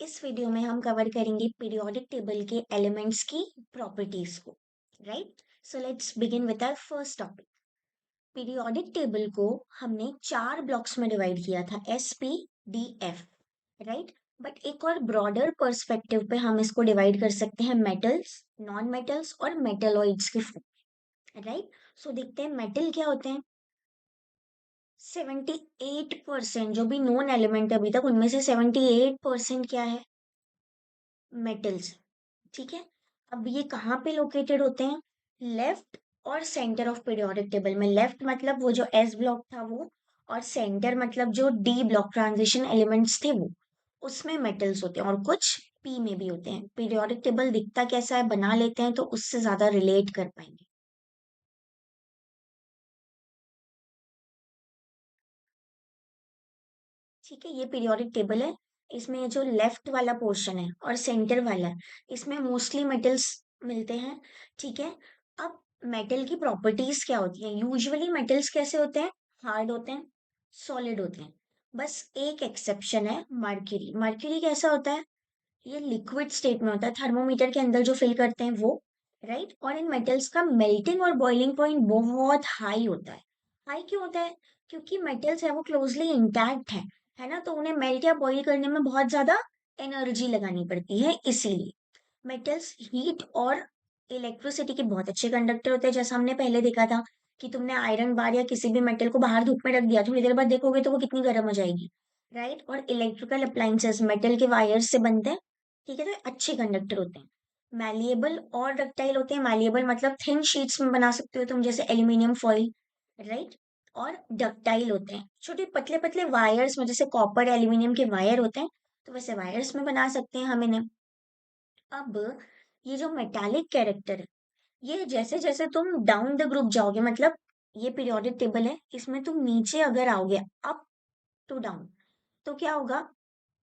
इस वीडियो में हम कवर करेंगे पीरियोडिक टेबल के एलिमेंट्स की प्रॉपर्टीज को। Right, so let's begin with our first topic. Periodic table को हमने 4 ब्लॉक्स में डिवाइड किया था, S P D F. Right, but एक और ब्रॉडर पर्सपेक्टिव पे हम इसको डिवाइड कर सकते हैं मेटल्स, नॉन मेटल्स और मेटलॉइड्स के फॉर्म। राइट, सो देखते हैं मेटल क्या होते हैं। 78% जो भी नोन एलिमेंट है अभी तक, उनमें से 78% क्या है? मेटल्स। ठीक है, अब ये कहाँ पे लोकेटेड होते हैं? लेफ्ट और सेंटर ऑफ पीरियोडिक टेबल में। लेफ्ट मतलब वो जो एस ब्लॉक था वो, और सेंटर मतलब जो डी ब्लॉक ट्रांजिशन एलिमेंट्स थे वो, उसमें मेटल्स होते हैं और कुछ पी में भी होते हैं। पीरियोडिक टेबल दिखता कैसा है, बना लेते हैं तो उससे ज्यादा रिलेट कर पाएंगे। ठीक है, ये पीरियोडिक टेबल है। इसमें जो लेफ्ट वाला पोर्शन है और सेंटर वाला है, इसमें मोस्टली मेटल्स मिलते हैं। ठीक है, अब मेटल की प्रॉपर्टीज क्या होती हैं? यूजुअली मेटल्स कैसे होते हैं? हार्ड होते हैं, सॉलिड होते हैं। बस एक एक्सेप्शन है, मर्क्यूरी। मर्क्यूरी कैसा होता है? ये लिक्विड स्टेट में होता है, थर्मोमीटर के अंदर जो फिल करते हैं वो। राइट, और इन मेटल्स का मेल्टिंग और बॉइलिंग पॉइंट बहुत हाई होता है। हाई क्यों होता है? क्योंकि मेटल्स है वो क्लोजली इंटैक्ट है ना, तो उन्हें मेल्ट या बॉईल करने में बहुत ज्यादा एनर्जी लगानी पड़ती है, इसीलिए। मेटल्स हीट और इलेक्ट्रिसिटी के बहुत अच्छे कंडक्टर होते हैं, जैसा हमने पहले देखा था कि तुमने आयरन बार या किसी भी मेटल को बाहर धूप में रख दिया, थोड़ी देर बाद देखोगे तो वो कितनी गर्म हो जाएगी। राइट, और इलेक्ट्रिकल अप्लायंसेस मेटल के वायर्स से बनते हैं। ठीक है, तो ये अच्छे कंडक्टर होते हैं। मैलिएबल और डक्टाइल होते हैं। मैलिएबल मतलब थिन शीट्स में बना सकते हो तुम, जैसे एल्यूमिनियम फॉइल। राइट, और डक्टाइल होते हैं छोटे पतले पतले वायर्स में, जैसे कॉपर एल्यूमिनियम के वायर होते हैं, तो वैसे वायर्स में बना सकते हैं हम इन्हें। अब ये जो मेटालिक कैरेक्टर है, ये जैसे जैसे तुम डाउन द ग्रुप जाओगे, मतलब ये पीरियोडिक टेबल है, इसमें तुम नीचे अगर आओगे, अप टू डाउन, तो क्या होगा?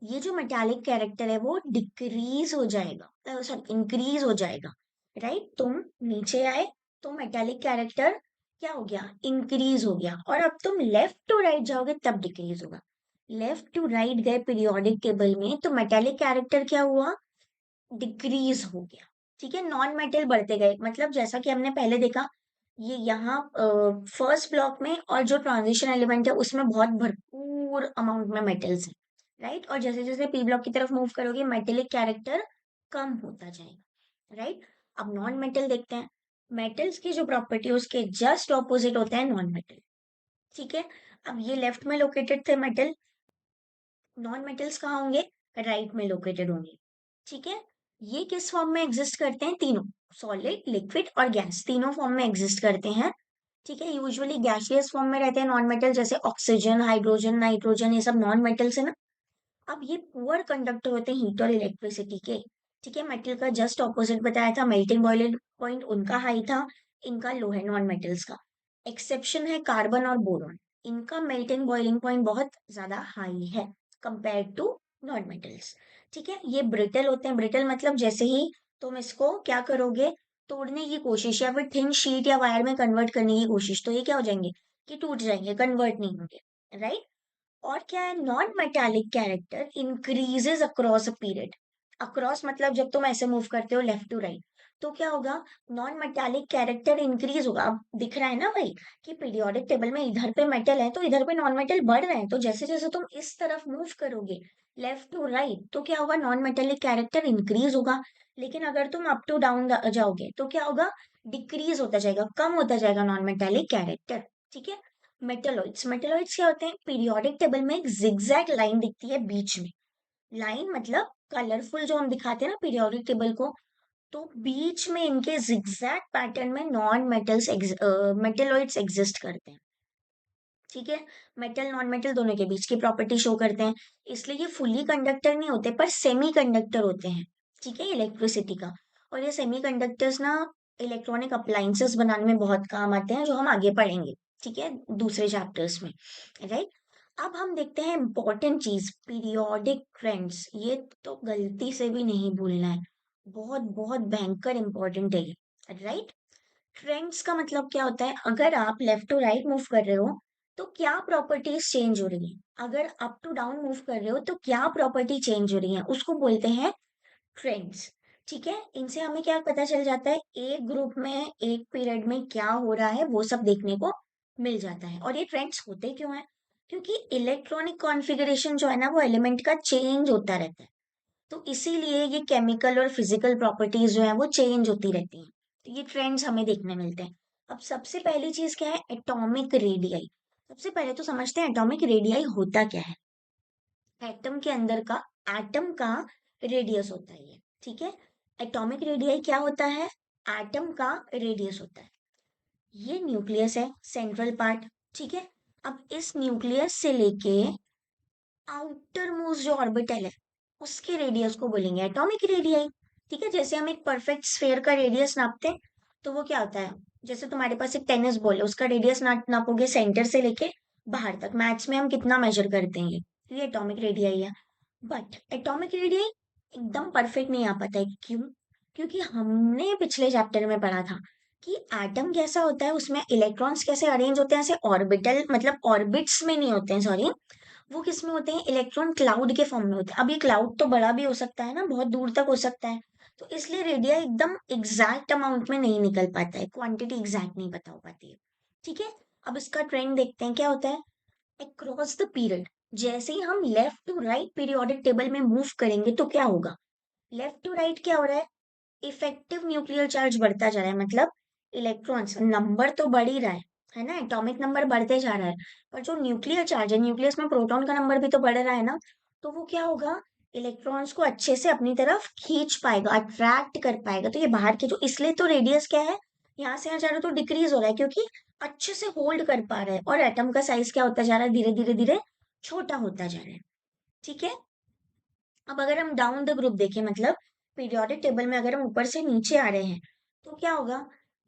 ये जो मेटालिक कैरेक्टर है वो डिक्रीज हो जाएगा, सॉरी इंक्रीज हो जाएगा। राइट, तुम नीचे आए तो मेटालिक कैरेक्टर क्या हो गया? इंक्रीज हो गया। और अब तुम लेफ्ट टू राइट जाओगे तब डिक्रीज होगा। लेफ्ट टू राइट गए पीरियोडिक टेबल में तो मेटालिक कैरेक्टर क्या हुआ? डिक्रीज हो गया। ठीक है, नॉन मेटल बढ़ते गए, मतलब जैसा कि हमने पहले देखा, ये यहाँ फर्स्ट ब्लॉक में और जो ट्रांजिशन एलिमेंट है उसमें बहुत भरपूर अमाउंट में मेटल्स है। राइट, और जैसे जैसे पी ब्लॉक की तरफ मूव करोगे मेटेलिक कैरेक्टर कम होता जाएगा। राइट, अब नॉन मेटल देखते हैं। मेटल्स की जो प्रॉपर्टी है उसके जस्ट ऑपोजिट होता है नॉन मेटल। ठीक है, अब ये लेफ्ट में लोकेटेड थे मेटल, नॉन मेटल्स कहाँ होंगे? राइट में लोकेटेड होंगे। ठीक है, ये किस फॉर्म में एग्जिस्ट करते हैं? तीनों, सॉलिड, लिक्विड और गैस, तीनों फॉर्म में एग्जिस्ट करते हैं। ठीक है, यूजुअली गैसियस फॉर्म में रहते हैं नॉन मेटल, जैसे ऑक्सीजन, हाइड्रोजन, नाइट्रोजन, ये सब नॉन मेटल्स है ना। अब ये पुअर कंडक्टर होते हैं हीट और इलेक्ट्रिसिटी के। ठीक है, मेटल का जस्ट ऑपोजिट बताया था, मेल्टिंग बॉइलिंग पॉइंट उनका हाई था, इनका लो है नॉन मेटल्स का। एक्सेप्शन है कार्बन और बोरॉन, इनका मेल्टिंग बॉइलिंग पॉइंट बहुत ज्यादा हाई है कंपेयर टू नॉन मेटल्स। ठीक है, ये ब्रिटल होते हैं। ब्रिटल मतलब जैसे ही तुम इसको क्या करोगे, तोड़ने की कोशिश या फिर थिन शीट या वायर में कन्वर्ट करने की कोशिश, तो ये क्या हो जाएंगे? कि टूट जाएंगे, कन्वर्ट नहीं होंगे। राइट, और क्या है? Non metallic character increases across a period. Across मतलब जब तुम ऐसे मूव करते हो लेफ्ट टू राइट, तो क्या होगा? नॉन मेटालिक कैरेक्टर इंक्रीज होगा। अब दिख रहा है ना भाई कि पीरियोडिक टेबल में इधर पे मेटल है तो इधर पे नॉन मेटल बढ़ रहे हैं, तो जैसे जैसे तुम इस तरफ मूव करोगे लेफ्ट टू राइट, तो क्या होगा? नॉन मेटालिक कैरेक्टर इंक्रीज होगा। लेकिन अगर तुम अप टू डाउन जाओगे तो क्या होगा? डिक्रीज होता जाएगा, कम होता जाएगा नॉन मेटालिक कैरेक्टर। ठीक है, मेटलॉइड्स। मेटलॉइड्स क्या होते हैं? पीरियोडिक टेबल में एक जिगजैग लाइन दिखती है बीच में। लाइन मतलब कलरफुल जो हम दिखाते हैं ना पीरियोडिक टेबल को, तो बीच में इनके जिगजैग पैटर्न में नॉन मेटल्स मेटलॉइड्स एग्जिस्ट करते हैं। ठीक है, मेटल नॉन मेटल दोनों के बीच की प्रॉपर्टी शो करते हैं, इसलिए ये फुली कंडक्टर नहीं होते पर सेमी कंडक्टर होते हैं। ठीक है, इलेक्ट्रिसिटी का। और ये सेमी कंडक्टर्स ना इलेक्ट्रॉनिक अप्लायंसेस बनाने में बहुत काम आते हैं, जो हम आगे पढ़ेंगे। ठीक है, दूसरे चैप्टर्स में। राइट, अब हम देखते हैं इंपॉर्टेंट चीज, पीरियोडिक ट्रेंड्स। ये तो गलती से भी नहीं भूलना है, बहुत बहुत भयंकर इंपॉर्टेंट है ये। राइट, ट्रेंड्स का मतलब क्या होता है? अगर आप लेफ्ट टू राइट मूव कर रहे हो तो क्या प्रॉपर्टीज चेंज हो रही है, अगर अप टू डाउन मूव कर रहे हो तो क्या प्रॉपर्टी चेंज हो रही है, उसको बोलते हैं ट्रेंड्स। ठीक है, इनसे हमें क्या पता चल जाता है, एक ग्रुप में एक पीरियड में क्या हो रहा है वो सब देखने को मिल जाता है। और ये ट्रेंड्स होते क्यों हैं, क्योंकि इलेक्ट्रॉनिक कॉन्फ़िगरेशन जो है ना वो एलिमेंट का चेंज होता रहता है, तो इसीलिए ये केमिकल और फिजिकल प्रॉपर्टीज जो है वो चेंज होती रहती हैं। तो ये ट्रेंड्स हमें देखने मिलते हैं। अब सबसे पहली चीज क्या है, एटॉमिक रेडियाई। सबसे पहले तो समझते हैं एटॉमिक रेडियाई होता क्या है। एटम के अंदर का, एटम का रेडियस होता है ये। ठीक है, एटॉमिक रेडियाई क्या होता है, एटम का रेडियस होता है। ये न्यूक्लियस है, सेंट्रल पार्ट। ठीक है, अब इस न्यूक्लियस से लेके आउटर मोस्ट जो ऑर्बिटल है उसके रेडियस को बोलेंगे एटॉमिक रेडियाई। ठीक है, जैसे हम एक परफेक्ट स्फेयर का रेडियस नापते हैं तो वो क्या होता है, जैसे तुम्हारे पास एक टेनिस बॉल है, उसका रेडियस नापोगे सेंटर से लेके बाहर तक, मैथ्स में हम कितना मेजर करते हैं ये एटॉमिक रेडियाई है। बट एटॉमिक रेडियाई एकदम परफेक्ट नहीं आ पाता है, क्यों, क्योंकि हमने पिछले चैप्टर में पढ़ा था कि एटम कैसा होता है, उसमें इलेक्ट्रॉन्स कैसे अरेंज होते हैं, ऐसे ऑर्बिटल मतलब ऑर्बिट्स में नहीं होते हैं, सॉरी, वो किस में होते हैं, इलेक्ट्रॉन क्लाउड के फॉर्म में होते हैं। अब ये क्लाउड तो बड़ा भी हो सकता है ना, बहुत दूर तक हो सकता है, तो इसलिए रेडिया एकदम एग्जैक्ट अमाउंट में नहीं निकल पाता है, क्वांटिटी एग्जैक्ट नहीं बता हो पाती है। ठीक है, अब इसका ट्रेंड देखते हैं क्या होता है। अक्रॉस द पीरियड, जैसे ही हम left to right periodic table में मूव करेंगे तो क्या होगा, लेफ्ट टू राइट क्या हो रहा है, इफेक्टिव न्यूक्लियर चार्ज बढ़ता जा रहा है, मतलब इलेक्ट्रॉन्स नंबर तो बढ़ ही रहा है ना, एटॉमिक नंबर बढ़ते जा रहा है, पर जो न्यूक्लियर चार्ज है, न्यूक्लियस में प्रोटॉन का नंबर भी तो बढ़ रहा है ना, तो वो क्या होगा, इलेक्ट्रॉन्स को अच्छे से अपनी तरफ खींच पाएगा, अट्रैक्ट कर पाएगा। तो ये बाहर के जो, इसलिए तो रेडियस क्या है, यहाँ से यहाँ जा रहा है तो डिक्रीज हो रहा है, क्योंकि अच्छे से होल्ड कर पा रहा है, और एटम का साइज क्या होता जा रहा है, धीरे धीरे धीरे छोटा होता जा रहा है। ठीक है, अब अगर हम डाउन द ग्रुप देखें, मतलब पीरियोडिक टेबल में अगर हम ऊपर से नीचे आ रहे हैं तो क्या होगा,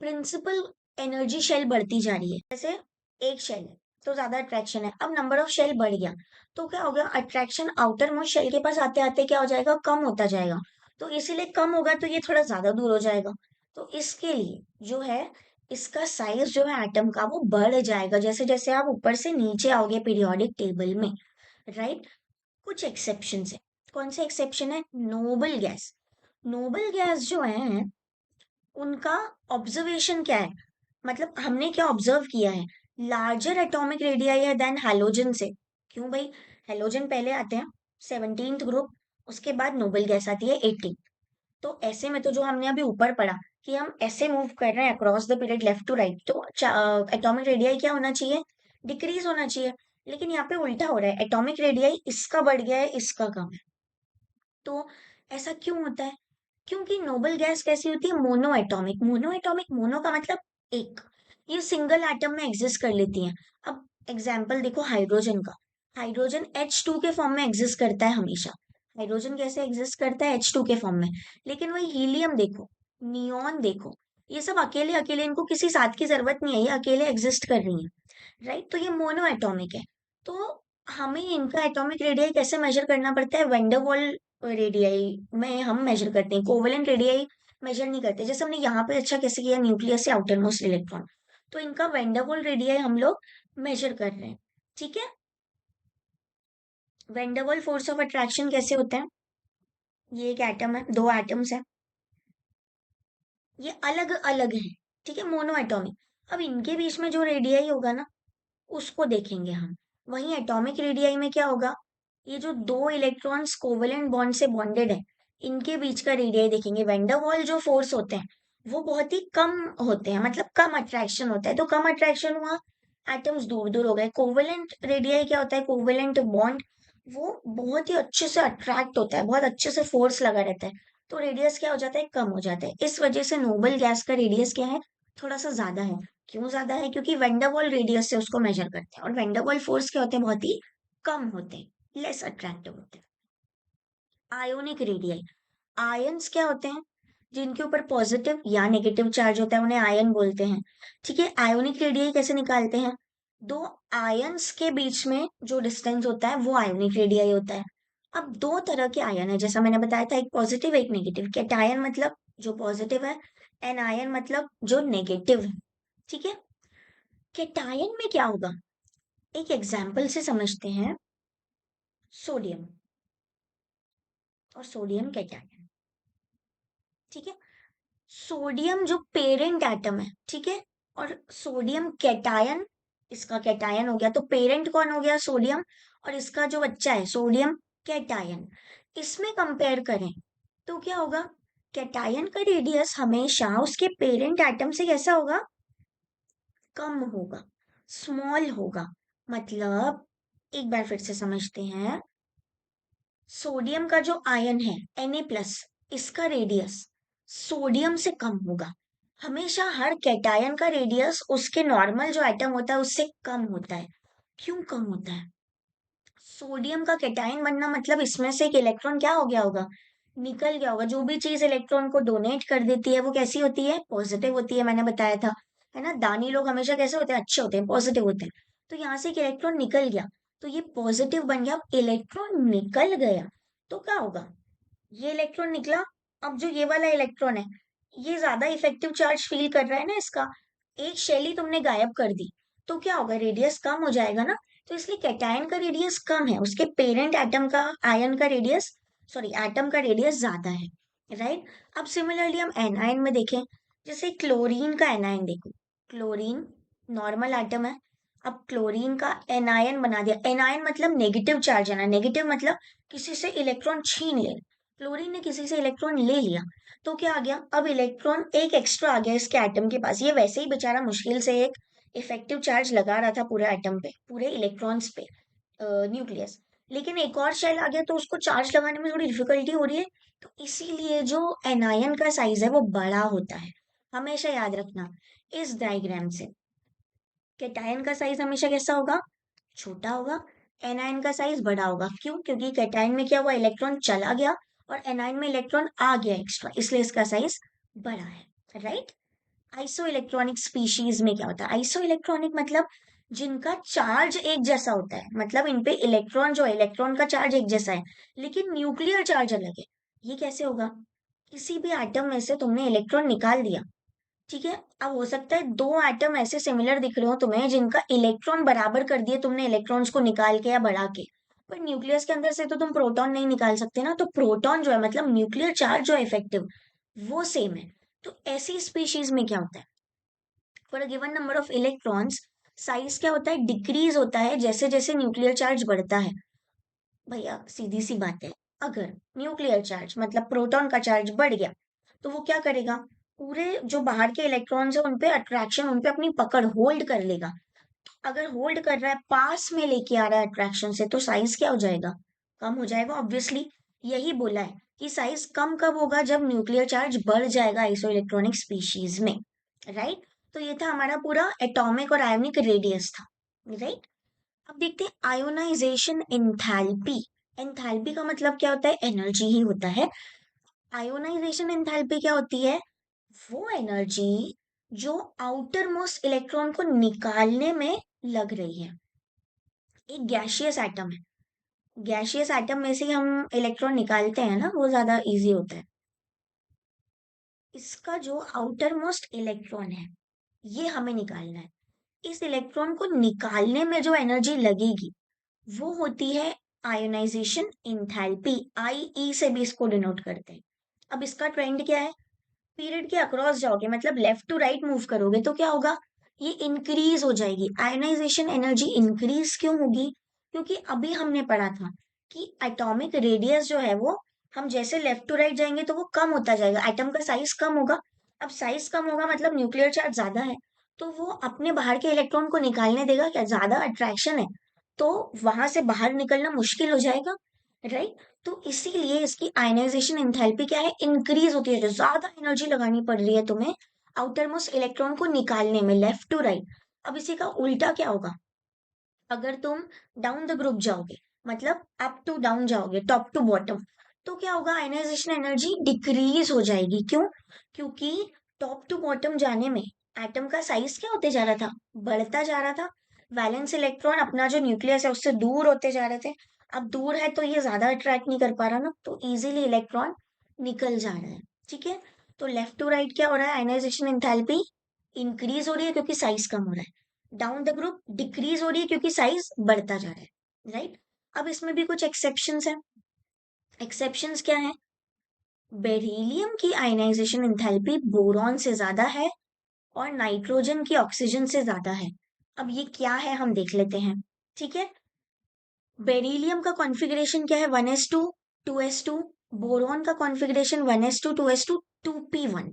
प्रिंसिपल एनर्जी शेल बढ़ती जा रही है। जैसे एक शेल है तो ज्यादा अट्रैक्शन है, अब नंबर ऑफ शेल बढ़ गया तो क्या होगा, अट्रैक्शन आउटर मोस्ट शेल के पास आते आते क्या हो जाएगा, कम होता जाएगा। तो इसीलिए कम होगा तो ये थोड़ा ज्यादा दूर हो जाएगा, तो इसके लिए जो है, इसका साइज जो है एटम का वो बढ़ जाएगा जैसे जैसे आप ऊपर से नीचे आओगे पीरियोडिक टेबल में। राइट, कुछ एक्सेप्शन है। कौन से एक्सेप्शन है, नोबल गैस। नोबल गैस जो है उनका ऑब्जर्वेशन क्या है, मतलब हमने क्या ऑब्जर्व किया है, लार्जर एटॉमिक रेडियाई है देन हैलोजन से। क्यों भाई, हैलोजन पहले आते हैं 17th ग्रुप, उसके बाद नोबल गैस आती है 18। तो ऐसे में तो जो हमने अभी ऊपर पढ़ा कि हम ऐसे मूव कर रहे हैं across the period left to right, तो एटॉमिक रेडियाई क्या होना चाहिए, डिक्रीज होना चाहिए। लेकिन यहाँ पे उल्टा हो रहा है, एटॉमिक रेडियाई इसका बढ़ गया है, इसका कम है। तो ऐसा क्यों होता है, क्योंकि नोबल गैस कैसी होती है, mono atomic. Mono atomic, mono का मतलब एक, ये सिंगल एटम में एग्जिस्ट कर लेती हैं। अब एग्जाम्पल देखो हाइड्रोजन का, हाइड्रोजन H2 के फॉर्म में एग्जिस्ट करता है हमेशा। हाइड्रोजन कैसे एग्जिस्ट करता है, H2 के फॉर्म में। लेकिन वही हीलियम देखो, नियॉन देखो, ये सब अकेले अकेले, इनको किसी साथ की जरूरत नहीं है, ये अकेले एग्जिस्ट कर रही हैं। राइट, तो ये मोनो एटॉमिक है। तो हमें इनका एटॉमिक रेडियाई कैसे मेजर करना पड़ता है, वेंडरवॉल रेडियाई में हम मेजर करते हैं, कोवेलेंट रेडियाई मेजर नहीं करते। जैसे हमने यहाँ पे अच्छा कैसे किया, न्यूक्लियस से आउटर मोस्ट इलेक्ट्रॉन, तो इनका वेंडरवॉल रेडियाई हम लोग मेजर कर रहे हैं। ठीक है, वेंडरवॉल फोर्स ऑफ अट्रैक्शन कैसे होता है, ये एक एटम है, दो एटम्स है, ये अलग अलग है। ठीक है, मोनो एटॉमिक। अब इनके बीच में जो रेडियाई होगा ना उसको देखेंगे हम। वहीं एटॉमिक रेडियाई में क्या होगा, ये जो दो इलेक्ट्रॉन्स कोवेलेंट बॉन्ड से बॉन्डेड है, इनके बीच का रेडियाई देखेंगे। वैंडरवाल जो फोर्स होते हैं वो बहुत ही कम होते हैं, मतलब कम अट्रैक्शन होता है, तो कम अट्रैक्शन हुआ, एटम्स दूर दूर हो गए। कोवेलेंट रेडियाई क्या होता है, कोवेलेंट बॉन्ड वो बहुत ही अच्छे से अट्रैक्ट होता है, बहुत अच्छे से फोर्स लगा रहता है, तो रेडियस क्या हो जाता है, कम हो जाता है। इस वजह से नोबल गैस का रेडियस क्या है, थोड़ा सा ज्यादा है। क्यों ज्यादा है, क्योंकि वेंडरवॉल रेडियस से उसको मेजर करते हैं, और वेंडरवॉल फोर्स क्या होते हैं, बहुत ही कम होते हैं, लेस अट्रैक्टिव होते हैं। आयोनिक रेडियाई, आयंस क्या होते हैं, जिनके ऊपर पॉजिटिव या नेगेटिव चार्ज होता है उन्हें आयन बोलते हैं। ठीक है, आयोनिक रेडियाई कैसे निकालते हैं, दो आयंस के बीच में जो डिस्टेंस होता है वो आयोनिक रेडियाई होता है। अब दो तरह के आयन है, जैसा मैंने बताया था, एक पॉजिटिव एक नेगेटिव। कैटायन मतलब जो पॉजिटिव है, एनायन मतलब जो नेगेटिव है। ठीक है, कैटायन में क्या होगा, एक एग्जाम्पल से समझते हैं। सोडियम और सोडियम कैटायन, ठीक है। सोडियम जो पेरेंट एटम है, ठीक है, और सोडियम कैटायन, इसका कैटायन हो गया, तो पेरेंट कौन हो गया? सोडियम, और इसका जो बच्चा है सोडियम कैटायन। इसमें कंपेयर करें तो क्या होगा? कैटायन का रेडियस हमेशा उसके पेरेंट एटम से कैसा होगा? कम होगा, स्मॉल होगा। मतलब एक बार फिर से समझते हैं। सोडियम का जो आयन है Na+, इसका रेडियस सोडियम से कम होगा। हमेशा हर कैटायन का रेडियस उसके नॉर्मल जो एटम होता है उससे कम होता है। क्यों कम होता है? सोडियम का कैटायन बनना मतलब इसमें से एक इलेक्ट्रॉन क्या हो गया होगा? निकल गया होगा। जो भी चीज इलेक्ट्रॉन को डोनेट कर देती है वो कैसी होती है? पॉजिटिव होती है, मैंने बताया था, है ना। दानी लोग हमेशा कैसे होते हैं? अच्छे होते हैं, पॉजिटिव होते हैं। तो यहाँ से एक इलेक्ट्रॉन निकल गया, तो ये पॉजिटिव बन गया। अब इलेक्ट्रॉन निकल गया तो क्या होगा? ये इलेक्ट्रॉन निकला, अब जो ये वाला इलेक्ट्रॉन है, ये ज्यादा इफेक्टिव चार्ज फील कर रहा है ना इसका। एक शेल ही तुमने गायब कर दी, तो क्या होगा? रेडियस कम हो जाएगा ना। तो इसलिए कैटायन का रेडियस कम है, उसके पेरेंट एटम का, आयन का रेडियस, सॉरी एटम का रेडियस ज्यादा है, राइट। अब सिमिलरली हम एनायन में देखें, जैसे क्लोरीन का एनायन देखो। क्लोरीन नॉर्मल एटम है, अब क्लोरीन का एनायन बना दिया। एनायन मतलब नेगेटिव चार्ज है ना, नेगेटिव मतलब किसी से इलेक्ट्रॉन छीन ले। क्लोरीन ने किसी से इलेक्ट्रॉन ले लिया, तो क्या आ गया? अब इलेक्ट्रॉन एक एक्स्ट्रा आ गया इसके एटम के पास। ये वैसे ही बेचारा मुश्किल से एक इफेक्टिव चार्ज लगा रहा था पूरे एटम पे, पूरे इलेक्ट्रॉन्स पे, न्यूक्लियस। लेकिन एक और शेल आ गया तो उसको चार्ज लगाने में थोड़ी डिफिकल्टी हो रही है। तो इसीलिए जो एनायन का साइज है वो बड़ा होता है। हमेशा याद रखना इस डायग्राम से, कैटायन का साइज हमेशा कैसा होगा? छोटा होगा। एनायन का साइज बड़ा होगा। क्यों? क्योंकि कैटायन में क्या हुआ? इलेक्ट्रॉन चला गया, और एनायन में इलेक्ट्रॉन आ गया एक्स्ट्रा, इसलिए इसका साइज बड़ा है, राइट। आइसो इलेक्ट्रॉनिक स्पीशीज में क्या होता है? आइसो इलेक्ट्रॉनिक मतलब जिनका चार्ज एक जैसा होता है, मतलब इनपे इलेक्ट्रॉन जो है, इलेक्ट्रॉन का चार्ज एक जैसा है, लेकिन न्यूक्लियर चार्ज अलग है। ये कैसे होगा? किसी भी एटम में से तुमने इलेक्ट्रॉन निकाल दिया, ठीक है। अब हो सकता है दो एटम ऐसे सिमिलर दिख रहे हो तुम्हें जिनका इलेक्ट्रॉन बराबर कर दिए तुमने इलेक्ट्रॉन्स को निकाल के या बढ़ा के, पर न्यूक्लियस के अंदर से तो तुम प्रोटॉन नहीं निकाल सकते ना। तो प्रोटॉन जो है, मतलब न्यूक्लियर चार्ज जो है इफेक्टिव, वो सेम है। तो ऐसी स्पीशीज में क्या होता है? For a given number of electrons, size क्या होता है? डिक्रीज होता है जैसे जैसे न्यूक्लियर चार्ज बढ़ता है। भैया सीधी सी बात है, अगर न्यूक्लियर चार्ज मतलब प्रोटॉन का चार्ज बढ़ गया, तो वो क्या करेगा? पूरे जो बाहर के इलेक्ट्रॉन्स है उन पे अट्रैक्शन, उन पे अपनी पकड़ होल्ड कर लेगा। अगर होल्ड कर रहा है, पास में लेके आ रहा है अट्रैक्शन से, तो साइज क्या हो जाएगा? कम हो जाएगा, ऑब्वियसली। यही बोला है कि साइज कम कब होगा? जब न्यूक्लियर चार्ज बढ़ जाएगा आइसो इलेक्ट्रॉनिक स्पीशीज में, राइट। तो ये था हमारा पूरा एटॉमिक और आयोनिक रेडियस था, राइट। अब देखते हैं आयोनाइजेशन एंथैल्पी। एंथैल्पी का मतलब क्या होता है? एनर्जी ही होता है। आयोनाइजेशन एंथैल्पी क्या होती है? वो एनर्जी जो आउटर मोस्ट इलेक्ट्रॉन को निकालने में लग रही है। एक गैशियस एटम है, गैशियस एटम में से ही हम इलेक्ट्रॉन निकालते हैं ना, वो ज्यादा इजी होता है। इसका जो आउटर मोस्ट इलेक्ट्रॉन है, ये हमें निकालना है। इस इलेक्ट्रॉन को निकालने में जो एनर्जी लगेगी वो होती है आयोनाइजेशन एंथैल्पी। आई से भी इसको डिनोट करते हैं। अब इसका ट्रेंड क्या है? पीरियड के अक्रॉस जाओगे, मतलब लेफ्ट टू राइट मूव करोगे, तो क्या होगा? ये इंक्रीज हो जाएगी। आयोनाइजेशन एनर्जी इंक्रीज क्यों होगी? क्योंकि अभी हमने पढ़ा था कि एटॉमिक रेडियस जो है वो, हम जैसे लेफ्ट टू राइट जाएंगे तो वो कम होता जाएगा, एटम का साइज कम होगा। अब साइज कम होगा मतलब न्यूक्लियर चार्ज ज्यादा है, तो वो अपने बाहर के इलेक्ट्रॉन को निकालने देगा क्या? ज्यादा अट्रैक्शन है, तो वहां से बाहर निकलना मुश्किल हो जाएगा, राइट। तो इसीलिए इसकी आयनाइजेशन एंथैल्पी क्या है? इंक्रीज होती है। जो ज्यादा एनर्जी लगानी पड़ रही है तुम्हें आउटर मोस्ट इलेक्ट्रॉन को निकालने में, लेफ्ट टू राइट। अब इसी का उल्टा क्या होगा? अगर तुम डाउन द ग्रुप जाओगे, मतलब अप टू डाउन जाओगे, टॉप टू बॉटम, तो क्या होगा? आयनाइजेशन एनर्जी डिक्रीज हो जाएगी। क्यों? क्योंकि टॉप टू बॉटम जाने में एटम का साइज क्या होते जा रहा था? बढ़ता जा रहा था। वैलेंस इलेक्ट्रॉन अपना जो न्यूक्लियस है उससे दूर होते जा रहे थे। अब दूर है तो ये ज्यादा अट्रैक्ट नहीं कर पा रहा ना, तो इजीली इलेक्ट्रॉन निकल जा रहा है, ठीक है। तो लेफ्ट टू राइट क्या हो रहा है? आयनाइजेशन एंथैल्पी इंक्रीज हो रही है क्योंकि साइज कम हो रहा है। डाउन द ग्रुप डिक्रीज हो रही है क्योंकि साइज बढ़ता जा रहा है, राइट। अब इसमें भी कुछ एक्सेप्शंस हैं। एक्सेप्शंस क्या है? बेरिलियम की आयनाइजेशन एंथैल्पी बोरॉन से ज्यादा है और नाइट्रोजन की ऑक्सीजन से ज्यादा है। अब ये क्या है हम देख लेते हैं, ठीक है। बेरिलियम का कॉन्फ़िगरेशन क्या है? 1s2 2s2। बोरॉन का कॉन्फ़िगरेशन 1s2 2s2 2p1।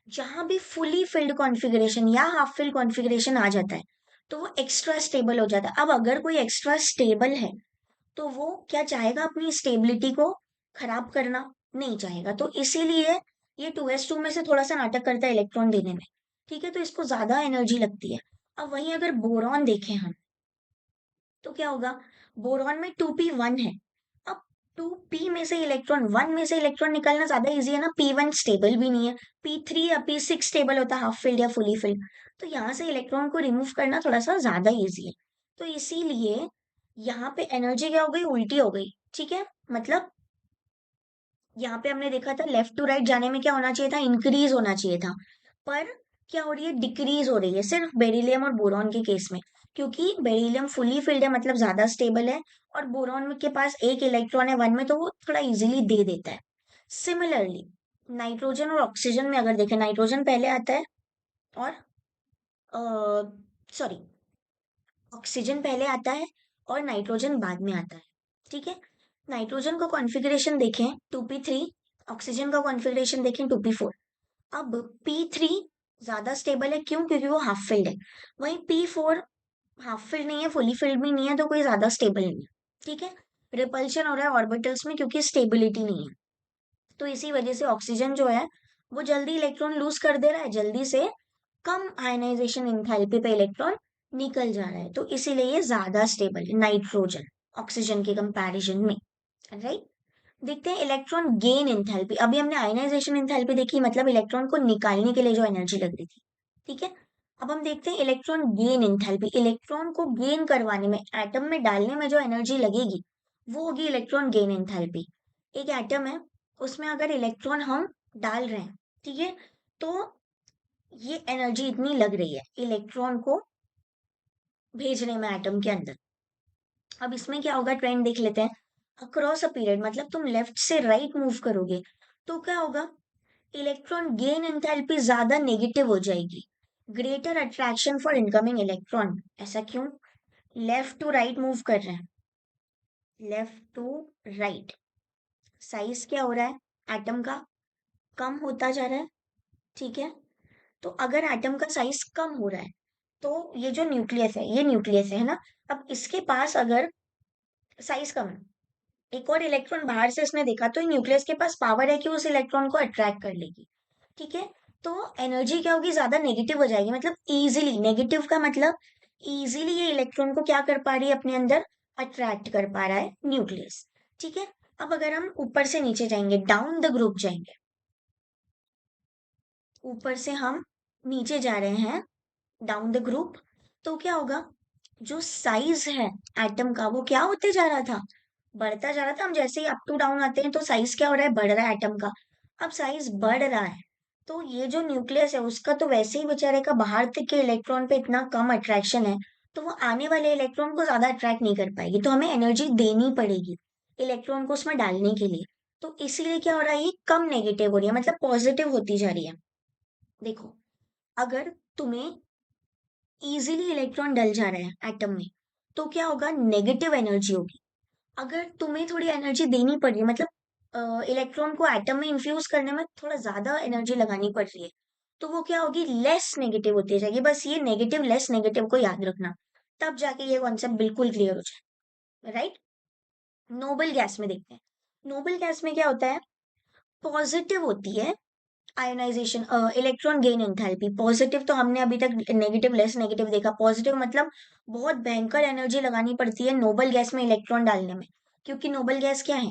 जहां भी फुली फिल्ड कॉन्फ़िगरेशन या हाफ फिल्ड कॉन्फ़िगरेशन आ जाता है तो वो एक्स्ट्रा स्टेबल हो जाता है। अब अगर कोई एक्स्ट्रा स्टेबल है तो वो क्या चाहेगा? अपनी स्टेबिलिटी को खराब करना नहीं चाहेगा, तो इसीलिए ये 2s2 में से थोड़ा सा नाटक करता है इलेक्ट्रॉन देने में, ठीक है, तो इसको ज्यादा एनर्जी लगती है। अब वहीं अगर बोरॉन देखें हम तो क्या होगा? बोरॉन में 2p1 है। अब 2p में से इलेक्ट्रॉन 1 में से इलेक्ट्रॉन निकालना ज्यादा इजी है ना, p1 स्टेबल भी नहीं है, p3 या p6 स्टेबल होता है हाफ फिल्ड या फुली फिल्ड, तो यहाँ से इलेक्ट्रॉन को रिमूव करना थोड़ा सा ज्यादा इजी है। तो इसीलिए यहाँ पे एनर्जी क्या हो गई? उल्टी हो गई, ठीक है। मतलब यहाँ पे हमने देखा था लेफ्ट टू राइट जाने में क्या होना चाहिए था? इंक्रीज होना चाहिए था, पर क्या हो रही है? डिक्रीज हो रही है सिर्फ बेरिलियम और बोरॉन के केस में, क्योंकि बेरिलियम फुली फिल्ड है, मतलब ज्यादा स्टेबल है, और बोरॉन के पास एक इलेक्ट्रॉन है 1 में, तो वो थोड़ा इजीली दे देता है। सिमिलरली नाइट्रोजन और ऑक्सीजन में अगर देखें, नाइट्रोजन पहले आता है और सॉरी, ऑक्सीजन पहले आता है और नाइट्रोजन बाद में आता है, ठीक है। नाइट्रोजन का कॉन्फ़िगरेशन देखें 2p3, ऑक्सीजन का कॉन्फ़िगरेशन देखें 2p4। अब p3 ज्यादा स्टेबल है, क्यों? क्योंकि वो हाफ फिल्ड है। वहीं p4 हाफ फिल्ड नहीं है, फुली फिल्ड भी नहीं है, तो कोई ज्यादा स्टेबल नहीं है, ठीक है। रिपल्शन हो रहा है ऑर्बिटल्स में क्योंकि स्टेबिलिटी नहीं है, तो इसी वजह से ऑक्सीजन जो है वो जल्दी इलेक्ट्रॉन लूज कर दे रहा है, जल्दी से कम आयनाइजेशन एंथैल्पी पे इलेक्ट्रॉन निकल जा रहा है, तो इसीलिए ये ज्यादा स्टेबल है नाइट्रोजन ऑक्सीजन के कंपैरिजन में, राइट। देखते हैं इलेक्ट्रॉन गेन एंथैल्पी। अभी हमने आयनाइजेशन एंथैल्पी देखी, मतलब इलेक्ट्रॉन को निकालने के लिए जो एनर्जी लग रही थी, ठीक है। अब हम देखते हैं इलेक्ट्रॉन गेन एंथैल्पी। इलेक्ट्रॉन को गेन करवाने में, एटम में डालने में जो एनर्जी लगेगी वो होगी इलेक्ट्रॉन गेन एंथैल्पी। एक एटम है, उसमें अगर इलेक्ट्रॉन हम डाल रहे हैं, ठीक है, तो ये एनर्जी इतनी लग रही है इलेक्ट्रॉन को भेजने में एटम के अंदर। अब इसमें क्या होगा? ट्रेंड देख लेते हैं। अक्रॉस अ पीरियड, मतलब तुम लेफ्ट से राइट मूव करोगे तो क्या होगा? इलेक्ट्रॉन गेन एंथैल्पी ज्यादा नेगेटिव हो जाएगी। Greater attraction for incoming electron. ऐसा क्यों? लेफ्ट टू राइट मूव कर रहे हैं, लेफ्ट टू राइट, साइज क्या हो रहा है एटम का? कम होता जा रहा है, ठीक है। तो अगर एटम का साइज कम हो रहा है तो ये जो न्यूक्लियस है, ये न्यूक्लियस है ना, अब इसके पास अगर साइज कम है, एक और इलेक्ट्रॉन बाहर से इसने देखा, तो न्यूक्लियस के पास पावर है कि उस इलेक्ट्रॉन को अट्रैक्ट कर लेगी, ठीक है। तो एनर्जी क्या होगी? ज्यादा नेगेटिव हो जाएगी, मतलब इजीली, नेगेटिव का मतलब इजीली ये इलेक्ट्रॉन को क्या कर पा रही है? अपने अंदर अट्रैक्ट कर पा रहा है न्यूक्लियस, ठीक है। अब अगर हम ऊपर से नीचे जाएंगे, डाउन द ग्रुप जाएंगे, ऊपर से हम नीचे जा रहे हैं डाउन द ग्रुप, तो क्या होगा? जो साइज है एटम का वो क्या होते जा रहा था? बढ़ता जा रहा था। हम जैसे ही अप टू डाउन आते हैं तो साइज क्या हो रहा है? बढ़ रहा है एटम का। अब साइज बढ़ रहा है तो ये जो न्यूक्लियस है उसका तो वैसे ही बेचारे का बाहर तक के इलेक्ट्रॉन पे इतना कम अट्रैक्शन है, तो वो आने वाले इलेक्ट्रॉन को ज्यादा अट्रैक्ट नहीं कर पाएगी, तो हमें एनर्जी देनी पड़ेगी इलेक्ट्रॉन को उसमें डालने के लिए। तो इसीलिए क्या हो रहा है? ये कम नेगेटिव हो रही है, मतलब पॉजिटिव होती जा रही है। देखो, अगर तुम्हें इजीली इलेक्ट्रॉन डल जा रहे हैं एटम में तो क्या होगा? नेगेटिव एनर्जी होगी। अगर तुम्हें थोड़ी एनर्जी देनी पड़ रही है, मतलब इलेक्ट्रॉन को एटम में इंफ्यूज करने में थोड़ा ज्यादा एनर्जी लगानी पड़ रही है, तो वो क्या होगी? लेस नेगेटिव होती जाएगी। बस ये नेगेटिव लेस नेगेटिव को याद रखना, तब जाके ये कॉन्सेप्ट बिल्कुल क्लियर हो जाए, राइट। नोबल गैस में देखते हैं। नोबल गैस में क्या होता है? पॉजिटिव होती है ionization, electron gain enthalpy positive. तो हमने अभी तक नेगेटिव लेस नेगेटिव देखा, पॉजिटिव मतलब बहुत भयंकर एनर्जी लगानी पड़ती है नोबल गैस में इलेक्ट्रॉन डालने में, क्योंकि नोबल गैस क्या है?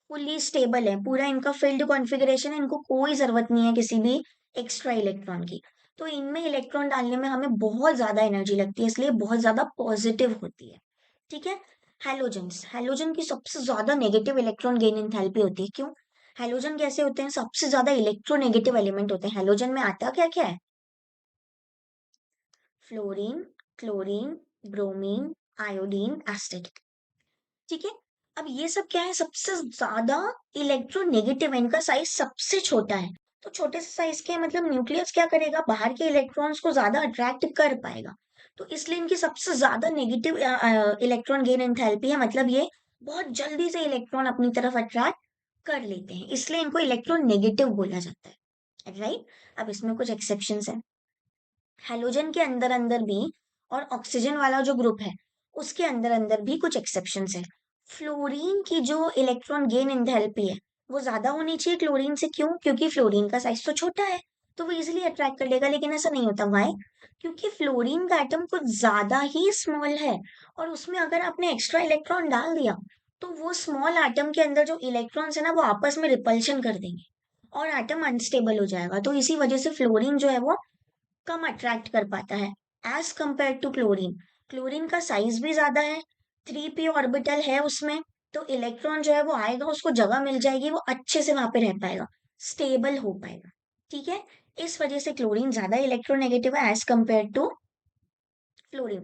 फुल्ली स्टेबल है, पूरा इनका फील्ड कॉन्फ़िगरेशन है, इनको कोई जरूरत नहीं है किसी भी एक्स्ट्रा इलेक्ट्रॉन की, तो इनमें इलेक्ट्रॉन डालने में हमें बहुत ज्यादा एनर्जी लगती है, इसलिए बहुत ज्यादा पॉजिटिव होती है, ठीक है। हैलोजेंस, हैलोजन की सबसे ज्यादा नेगेटिव इलेक्ट्रॉन गेन एंथैल्पी होती है, क्यों? हैलोजन कैसे होते हैं? सबसे ज्यादा इलेक्ट्रोनेगेटिव एलिमेंट होते हैं। हैलोजन में आता क्या क्या है? Fluorine, chlorine, bromine, iodine, acid. ठीक है। अब ये सब क्या है, सबसे ज्यादा इलेक्ट्रोनेगेटिव है, इनका साइज सबसे छोटा है। तो छोटे से साइज के मतलब न्यूक्लियस क्या करेगा, बाहर के इलेक्ट्रॉन्स को ज्यादा अट्रैक्ट कर पाएगा। तो इसलिए इनकी सबसे ज्यादा नेगेटिव इलेक्ट्रॉन गेन एंथैल्पी है, मतलब ये बहुत जल्दी से इलेक्ट्रॉन अपनी तरफ अट्रैक्ट कर लेते हैं, इसलिए इनको इलेक्ट्रोनेगेटिव बोला जाता है, राइट। अब इसमें कुछ एक्सेप्शंस हैं। हेलोजन के अंदर अंदर भी और ऑक्सीजन वाला जो ग्रुप है उसके अंदर अंदर भी कुछ एक्सेप्शंस है। फ्लोरीन की जो इलेक्ट्रॉन गेन एंथैल्पी है वो ज्यादा होनी चाहिए क्लोरीन से, क्यों? क्योंकि फ्लोरीन का साइज तो छोटा है, तो वो इजिली अट्रैक्ट कर लेगा, लेकिन ऐसा नहीं होता। व्हाई? क्योंकि फ्लोरीन का एटम कुछ ज्यादा ही स्मॉल है, और उसमें अगर आपने एक्स्ट्रा इलेक्ट्रॉन डाल दिया तो वो स्मॉल एटम के अंदर जो इलेक्ट्रॉन्स है ना वो आपस में रिपल्शन कर देंगे और एटम अनस्टेबल हो जाएगा। तो इसी वजह से फ्लोरीन जो है वो कम अट्रैक्ट कर पाता है as compare to chlorine. Chlorine का साइज भी ज्यादा है, 3p ऑर्बिटल है उसमें, तो इलेक्ट्रॉन जो है वो आएगा, उसको जगह मिल जाएगी, वो अच्छे से वहां पे रह पाएगा, स्टेबल हो पाएगा। ठीक है। इस वजह से क्लोरीन ज्यादा इलेक्ट्रोनेगेटिव है as compare to fluorine.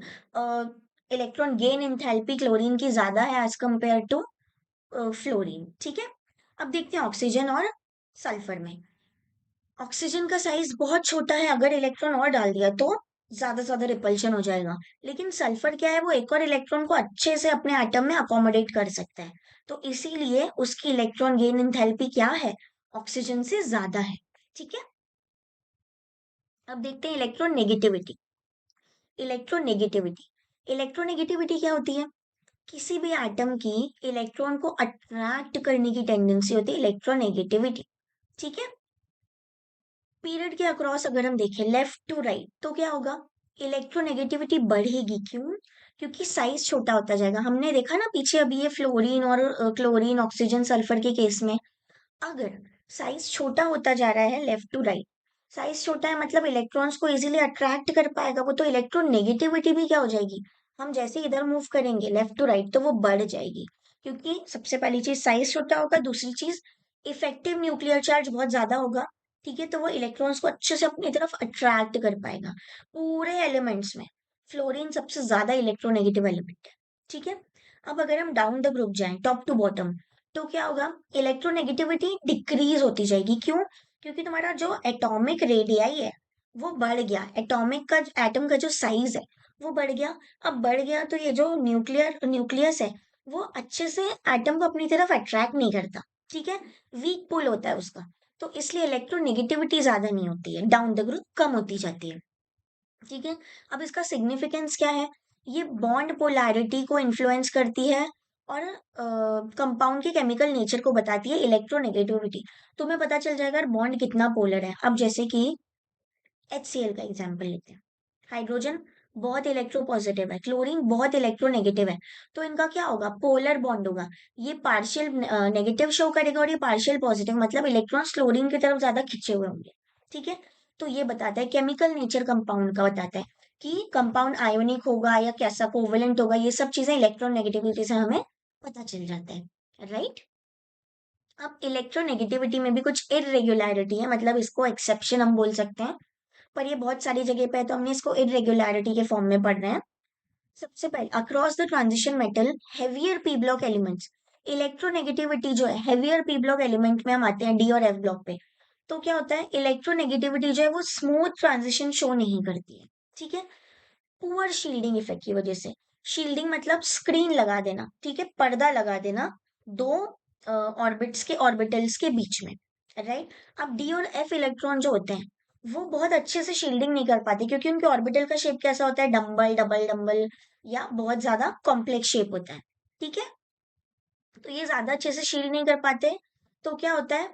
Electron gain enthalpy chlorine की ज्यादा है एज कंपेयर टू फ्लोरीन। ठीक है। अब देखते हैं ऑक्सीजन और सल्फर में। ऑक्सीजन का साइज बहुत छोटा है, अगर इलेक्ट्रॉन और डाल दिया तो ज्यादा रिपल्शन हो जाएगा। लेकिन सल्फर क्या है, वो एक और इलेक्ट्रॉन को अच्छे से अपने एटम में अकोमोडेट कर सकता है, तो इसीलिए उसकी इलेक्ट्रॉन गेन एंथैल्पी क्या है, ऑक्सीजन से ज्यादा है। ठीक है। अब देखते हैं इलेक्ट्रोनेगेटिविटी। इलेक्ट्रोनेगेटिविटी इलेक्ट्रोनेगेटिविटी क्या होती है? किसी भी एटम की इलेक्ट्रॉन को अट्रैक्ट करने की टेंडेंसी होती है इलेक्ट्रोनेगेटिविटी। ठीक है। पीरियड के अक्रॉस अगर हम देखें लेफ्ट टू राइट तो क्या होगा, इलेक्ट्रोनेगेटिविटी बढ़ेगी। क्यों? क्योंकि साइज छोटा होता जाएगा। हमने देखा ना पीछे अभी ये फ्लोरीन और क्लोरीन, ऑक्सीजन, सल्फर के केस में, अगर साइज छोटा होता जा रहा है लेफ्ट टू राइट, साइज छोटा है मतलब इलेक्ट्रॉन्स को इजीली अट्रैक्ट कर पाएगा वो, तो इलेक्ट्रोनेगेटिविटी भी क्या हो जाएगी, हम जैसे इधर मूव करेंगे लेफ्ट टू राइट तो वो बढ़ जाएगी। क्योंकि सबसे पहली चीज साइज छोटा होगा, दूसरी चीज इफेक्टिव न्यूक्लियर चार्ज बहुत ज्यादा होगा। ठीक है। तो वो इलेक्ट्रॉन्स को अच्छे से अपनी तरफ अट्रैक्ट कर पाएगा। पूरे एलिमेंट्स में फ्लोरीन सबसे ज्यादा इलेक्ट्रोनेगेटिव एलिमेंट है। ठीक है। अब अगर हम डाउन द ग्रुप जाएं टॉप टू बॉटम, तो क्या होगा, इलेक्ट्रोनेगेटिविटी डिक्रीज होती जाएगी। क्यों? क्योंकि तुम्हारा जो एटॉमिक रेडियाई है वो बढ़ गया, एटॉमिक का एटम का जो साइज है वो बढ़ गया। अब बढ़ गया तो ये जो न्यूक्लियस है वो अच्छे से एटम को अपनी तरफ अट्रैक्ट नहीं करता। ठीक है। वीक पुल होता है उसका, तो इसलिए इलेक्ट्रोनेगेटिविटी ज्यादा नहीं होती है, डाउन द ग्रुप कम होती जाती है। ठीक है। अब इसका सिग्निफिकेंस क्या है, ये बॉन्ड पोलैरिटी को इन्फ्लुएंस करती है और कंपाउंड के केमिकल नेचर को बताती है इलेक्ट्रोनेगेटिविटी। तुम्हें पता चल जाएगा बॉन्ड कितना पोलर है। अब जैसे कि HCl का एग्जांपल लेते हैं। हाइड्रोजन बहुत इलेक्ट्रोपॉजिटिव है, क्लोरीन बहुत इलेक्ट्रोनेगेटिव है, तो इनका क्या होगा, पोलर बॉन्ड होगा। ये पार्शियल नेगेटिव शो करेगा और ये पार्शियल पॉजिटिव, मतलब इलेक्ट्रॉन्स क्लोरीन की तरफ ज्यादा खिंचे हुए होंगे। ठीक है। तो ये बताता है केमिकल नेचर कंपाउंड का, बताता है कि कंपाउंड आयोनिक होगा या कैसा कोवेलेंट होगा, ये सब चीजें इलेक्ट्रोनेगेटिविटी से हमें पता चल जाता है, राइट। अब इलेक्ट्रोनेगेटिविटी में भी कुछ इरेगुलरिटी है, मतलब इसको एक्सेप्शन हम बोल सकते हैं, पर ये बहुत सारी जगह पे है तो हमने इसको इरेगुलरिटी के फॉर्म में पढ़ रहे हैं। सबसे पहले across the transition metal heavier P block elements, electronegativity जो है हेवियर पी ब्लॉक एलिमेंट में हम आते हैं डी और एफ ब्लॉक पे। तो क्या होता है, इलेक्ट्रोनेगेटिविटी जो है वो स्मूथ ट्रांजिशन शो नहीं करती है। ठीक है। पुअर शील्डिंग इफेक्ट की वजह से, शील्डिंग मतलब स्क्रीन लगा देना, ठीक है, पर्दा लगा देना दो ऑर्बिट्स के ऑर्बिटल्स के बीच में, राइट। अब डी और एफ इलेक्ट्रॉन जो होते हैं वो बहुत अच्छे से शील्डिंग नहीं कर पाते, क्योंकि उनके ऑर्बिटल का शेप कैसा होता है, डम्बल डबल डम्बल, या बहुत ज्यादा कॉम्प्लेक्स शेप होता है। ठीक है। तो ये ज्यादा अच्छे से शील्ड नहीं कर पाते, तो क्या होता है,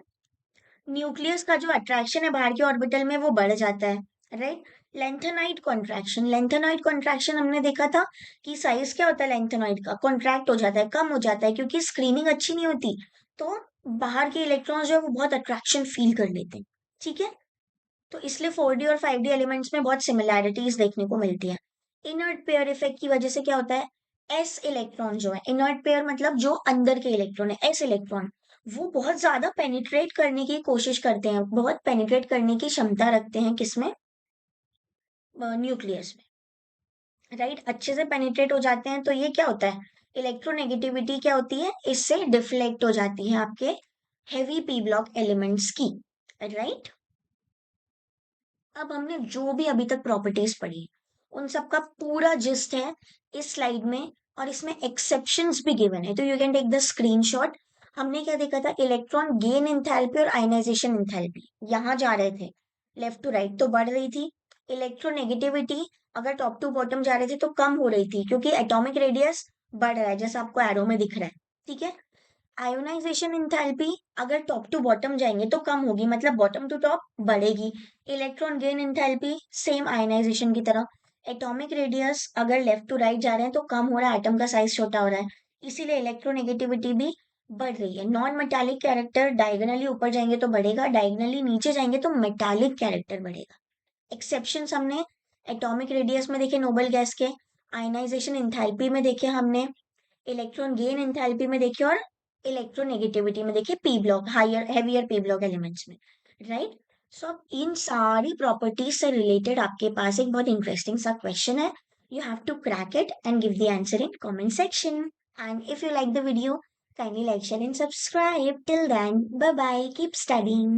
न्यूक्लियस का जो अट्रैक्शन है बाहर के ऑर्बिटल में वो बढ़ जाता है, right. Lanthanide contraction, lanthanide contraction हमने देखा था कि साइज क्या होता है लेंथेनाइड का, कॉन्ट्रैक्ट हो जाता है, कम हो जाता है, क्योंकि स्क्रीनिंग अच्छी नहीं होती, तो बाहर के इलेक्ट्रॉन्स जो है वो बहुत अट्रैक्शन फील कर लेते हैं। ठीक है। तो इसलिए 4D और 5D एलिमेंट्स में बहुत सिमिलैरिटीज देखने को मिलती है। इनर्ट पेयर इफेक्ट की वजह से क्या होता है, एस इलेक्ट्रॉन जो है, इनर्ट पेयर मतलब जो अंदर के इलेक्ट्रॉन है, एस इलेक्ट्रॉन, वो बहुत ज्यादा पेनिट्रेट करने की कोशिश करते हैं, बहुत पेनिट्रेट करने की क्षमता रखते हैं, किसमें, न्यूक्लियस में, राइट, अच्छे से पेनिट्रेट हो जाते हैं, तो ये क्या होता है, इलेक्ट्रोनेगेटिविटी क्या होती है, इससे डिफ्लेक्ट हो जाती है आपके हेवी पी ब्लॉक एलिमेंट्स की। राइट, अब हमने जो भी अभी तक प्रॉपर्टीज पढ़ी उन सब का पूरा जिस्ट है इस स्लाइड में, और इसमें एक्सेप्शंस भी गिवन है, तो you can take the screenshot. हमने क्या देखा था, इलेक्ट्रॉन गेन इंथैल्पी और आयनाइजेशन इंथैल्पी यहाँ जा रहे थे, लेफ्ट टू राइट तो बढ़ रही थी। इलेक्ट्रोनेगेटिविटी अगर टॉप टू बॉटम जा रहे थे तो कम हो रही थी, क्योंकि एटॉमिक रेडियस बढ़ रहा है जैसा आपको एरो में दिख रहा है। ठीक है, आयोनाइजेशन इंथैल्पी अगर टॉप टू बॉटम जाएंगे तो कम होगी, मतलब बॉटम टू टॉप बढ़ेगी। Electron gain enthalpy same ionization की तरह। एटॉमिक रेडियस अगर लेफ्ट टू राइट जा रहे हैं तो कम हो रहा है, एटम का साइज छोटा हो रहा है, इसीलिए इलेक्ट्रोनेगेटिविटी भी बढ़ रही है। नॉन मेटालिक कैरेक्टर डायगोनली ऊपर जाएंगे तो बढ़ेगा, डायगोनली नीचे जाएंगे तो मेटालिक कैरेक्टर बढ़ेगा। एक्सेप्शन हमने एटॉमिक रेडियस में देखे नोबल गैस के, आयनाइजेशन इंथैल्पी में देखे हमने, इलेक्ट्रॉन गेन एंथैल्पी में देखिए, और इलेक्ट्रोनेगेटिविटी में देखिए P block higher heavier P block elements में। राइट, सो अब इन सारी प्रॉपर्टीज से रिलेटेड आपके पास एक बहुत इंटरेस्टिंग सा क्वेश्चन है, you have to crack it and give the answer in comment section. And if you like the video, kindly like, share and subscribe. Till then, bye bye, keep studying.